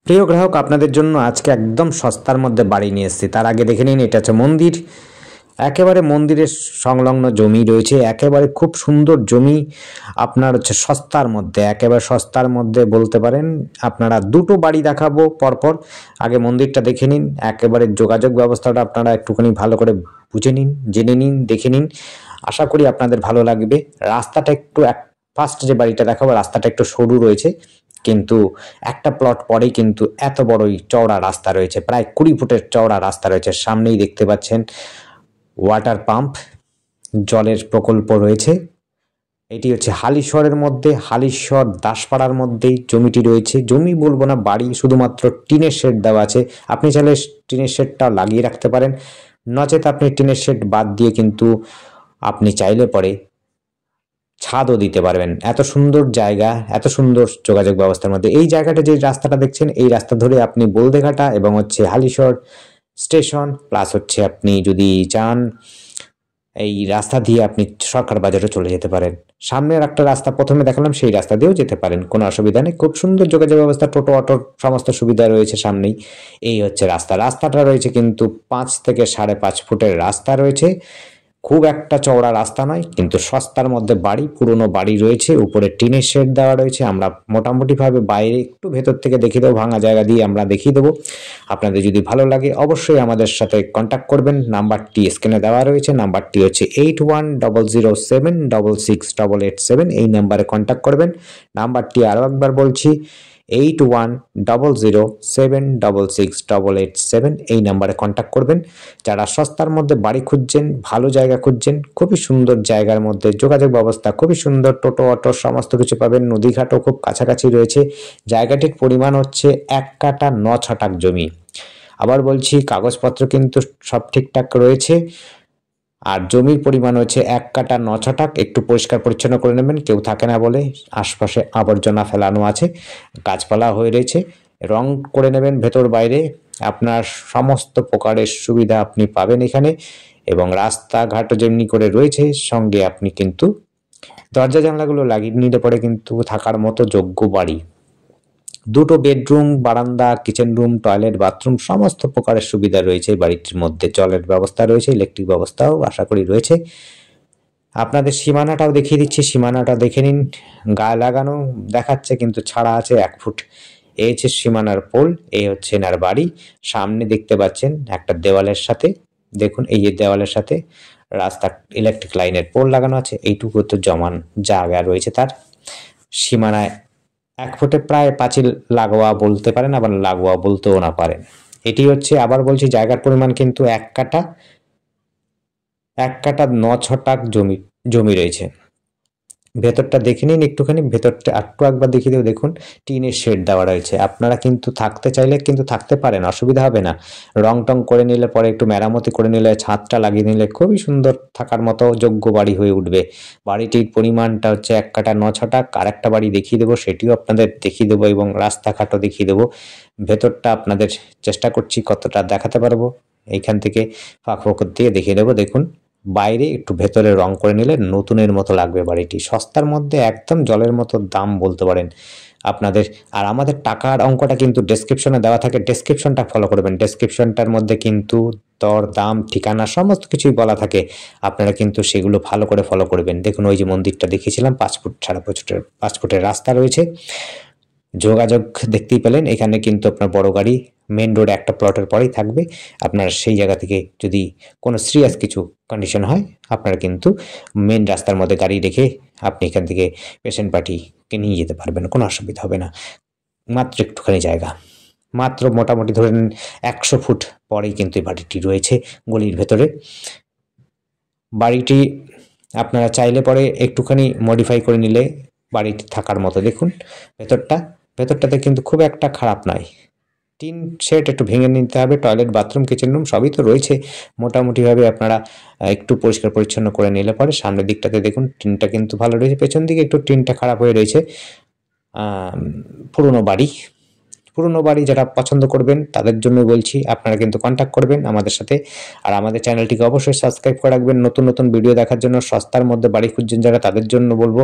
প্রিয় গ্রাহক, আপনাদের জন্য আজকে একদম সস্তার মধ্যে বাড়ি নিয়ে এসেছি। তার আগে দেখে নিন, এটা হচ্ছে মন্দির। একেবারে মন্দিরের সংলগ্ন জমি রয়েছে, একেবারে খুব সুন্দর জমি। আপনার হচ্ছে সস্তার মধ্যে, একেবারে সস্তার মধ্যে বলতে পারেন। আপনারা দুটো বাড়ি দেখাবো পরপর। আগে মন্দিরটা দেখে নিন। একেবারে যোগাযোগ ব্যবস্থাটা আপনারা একটুখানি ভালো করে বুঝে নিন, জেনে নিন, দেখে নিন। আশা করি আপনাদের ভালো লাগবে। রাস্তাটা একটু ফার্স্ট যে বাড়িটা দেখাবো, রাস্তাটা একটু সরু রয়েছে, কিন্তু একটা প্লট পরেই কিন্তু এত বড়ই চওড়া রাস্তা রয়েছে, প্রায় 20 ফুটের চওড়া রাস্তা রয়েছে। সামনেই দেখতে পাচ্ছেন ওয়াটার পাম্প, জলের প্রকল্প রয়েছে। এটি হচ্ছে হালিশহরের মধ্যে, হালিশহর দাসপাড়ার মধ্যেই জমিটি রয়েছে। জমি বলবো না, বাড়ি, শুধুমাত্র টিনের শেড দেওয়া আছে। আপনি চাইলে টিনের শেডটাও লাগিয়ে রাখতে পারেন, নচেত আপনি টিনের শেড বাদ দিয়ে কিন্তু আপনি চাইলে পরে ছাদও দিতে পারবেন। এত সুন্দর জায়গা, এত সুন্দর যোগাযোগ ব্যবস্থার মধ্যে এই জায়গাটা, যে রাস্তাটা দেখছেন, এই রাস্তা ধরে আপনি বলদেঘাটা এবং হচ্ছে হালিশহর স্টেশন, প্লাস হচ্ছে আপনি যদি চান এই রাস্তা দিয়ে আপনি সরকার বাজারে চলে যেতে পারেন। সামনের একটা রাস্তা প্রথমে দেখালাম, সেই রাস্তা দিয়েও যেতে পারেন, কোনো অসুবিধা নেই। খুব সুন্দর যোগাযোগ ব্যবস্থা, টোটো অটোর সমস্ত সুবিধা রয়েছে সামনেই। এই হচ্ছে রাস্তাটা রয়েছে কিন্তু 5 থেকে 5.5 ফুটের রাস্তা রয়েছে। খুব একটা চওড়া রাস্তা নয়, কিন্তু সস্তার মধ্যে বাড়ি, পুরনো বাড়ি রয়েছে, উপরে টিনের শেড দেওয়া রয়েছে। আমরা মোটামুটিভাবে বাইরে একটু ভেতর থেকে দেখিয়ে দেবো, ভাঙা জায়গা দিয়ে আমরা দেখিয়ে দেবো। আপনাদের যদি ভালো লাগে অবশ্যই আমাদের সাথে কন্ট্যাক্ট করবেন। নাম্বারটি স্ক্রিনে দেওয়া রয়েছে, নাম্বারটি হচ্ছে 8100766887। এই নাম্বারে কন্ট্যাক্ট করবেন। নাম্বারটি আরও একবার বলছি, 8100766887। এই নাম্বারে কন্ট্যাক্ট করবেন। যারা সস্তার মধ্যে বাড়ি খুঁজছেন, ভালো জায়গা খুঁজছেন, খুবই সুন্দর জায়গার মধ্যে যোগাযোগ ব্যবস্থা খুবই সুন্দর, টোটো অটো সমস্ত কিছু পাবেন। নদীঘাটও খুব কাছাকাছি রয়েছে। জায়গাটির পরিমাণ হচ্ছে 1 কাঠা 9 ছটাক জমি। আবার বলছি, কাগজপত্র কিন্তু সব ঠিকঠাক রয়েছে। আর জমির পরিমাণ হচ্ছে 1 কাঠা 9 ছটাক। একটু পরিষ্কার পরিচ্ছন্ন করে নেবেন, কেউ থাকে না বলে। আশপাশে আবর্জনা ফেলানো আছে, গাছপালা হয়ে রয়েছে, রং করে নেবেন ভেতর বাইরে। আপনার সমস্ত প্রকারের সুবিধা আপনি পাবেন এখানে, এবং রাস্তাঘাটও যেমনি করে রয়েছে, সঙ্গে আপনি কিন্তু দরজা জানলাগুলো লাগিয়ে নিলে পরে কিন্তু থাকার মতো যোগ্য বাড়ি। দুটো বেডরুম, বারান্দা, কিচেন রুম, টয়লেট, বাথরুম সমস্ত প্রকারের সুবিধা রয়েছে এই বাড়িটির মধ্যে। জলের ব্যবস্থা রয়েছে, ইলেকট্রিক ব্যবস্থাও আশা করি রয়েছে। আপনাদের সীমানাটাও দেখিয়ে দিচ্ছি, সীমানাটা দেখে নিন। গায়ে লাগানো দেখাচ্ছে কিন্তু ছাড়া আছে 1 ফুট। এই হচ্ছে সীমানার পোল, এই হচ্ছে এনার বাড়ি। সামনে দেখতে পাচ্ছেন একটা দেওয়ালের সাথে, দেখুন এই যে দেওয়ালের সাথে রাস্তা, ইলেকট্রিক লাইনের পোল লাগানো আছে। এইটুকু তো জমান জায়গা রয়েছে তার। সীমানায় 1 ফুটে প্রায় পাঁচিল লাগোয়া বলতে পারেন, আবার লাগোয়া বলতেও না পারেন। এটি হচ্ছে, আবার বলছি, জায়গার পরিমাণ কিন্তু 1 কাঠা 9 ছটাক জমি রয়েছে। ভেতরটা দেখে নিন একটুখানি, ভেতরটা একবার দেখিয়ে দেবো। দেখুন টিনের শেড দেওয়া রয়েছে। আপনারা কিন্তু থাকতে চাইলে কিন্তু থাকতে পারেন, অসুবিধা হবে না। রং টং করে নিলে পরে, একটু মেরামতি করে নিলে, ছাদটা লাগিয়ে নিলে খুবই সুন্দর থাকার মতো যোগ্য বাড়ি হয়ে উঠবে। বাড়িটির পরিমাণটা হচ্ছে 1 কাঠা 9 ছটাক। আরেকটা বাড়ি দেখিয়ে দেবো, সেটিও আপনাদের দেখিয়ে দেবো, এবং রাস্তাঘাটও দেখিয়ে দেবো। ভেতরটা আপনাদের চেষ্টা করছি কতটা দেখাতে পারবো, এইখান থেকে ফাঁক ফোকর দিয়ে দেখিয়ে দেবো। দেখুন বাইরে একটু ভেতরে রং করে নিলে নতুনের মতো লাগবে বাড়িটি। সস্তার মধ্যে একদম জলের মতো দাম বলতে পারেন আপনাদের। আর আমাদের টাকার অঙ্কটা কিন্তু ডেসক্রিপশনে দেওয়া থাকে, ডেসক্রিপশনটা ফলো করবেন। ডেসক্রিপশনটার মধ্যে কিন্তু দর দাম, ঠিকানা সমস্ত কিছুই বলা থাকে। আপনারা কিন্তু সেগুলো ভালো করে ফলো করবেন। দেখুন ওই যে মন্দিরটা দেখিয়েছিলাম, 5 ফুট 5.5 ফুটের রাস্তা রয়েছে। যোগাযোগ দেখতেই পেলেন, এখানে কিন্তু আপনার বড় গাড়ি মেন রোড একটা প্লটের পরেই থাকবে। আপনার সেই জায়গা থেকে যদি কোনো সিরিয়াস কিছু কন্ডিশন হয়, আপনারা কিন্তু মেন রাস্তার মধ্যে গাড়ি রেখে আপনি এখান থেকে পেশেন্ট পার্টিকে নিয়ে যেতে পারবেন, কোনো অসুবিধা হবে না। মাত্র একটুখানি জায়গা, মাত্র মোটামুটি ধরেন 100 ফুট পরেই কিন্তু এই বাড়িটি রয়েছে গলির ভেতরে। বাড়িটি আপনারা চাইলে পরে একটুখানি মডিফাই করে নিলে বাড়িটি থাকার মতো। দেখুন ভেতরটাতে কিন্তু খুব একটা খারাপ নয়। টিন শেড একটু ভেঙে নিতে হবে। টয়লেট, বাথরুম, কিচেন রুম সবই তো রয়েছে। মোটামুটিভাবে আপনারা একটু পরিষ্কার পরিচ্ছন্ন করে নিলে পরে, সামনের দিকটাতে দেখুন টিনটা কিন্তু ভালো রয়েছে, পেছন দিকে একটু টিনটা খারাপ হয়ে রয়েছে। পুরনো বাড়ি যারা পছন্দ করবেন তাদের জন্য বলছি, আপনারা কিন্তু কন্ট্যাক্ট করবেন আমাদের সাথে। আর আমাদের চ্যানেলটিকে অবশ্যই সাবস্ক্রাইব করে রাখবেন নতুন নতুন ভিডিও দেখার জন্য। সস্তার মধ্যে বাড়ি খুঁজছেন যারা, তাদের জন্য বলবো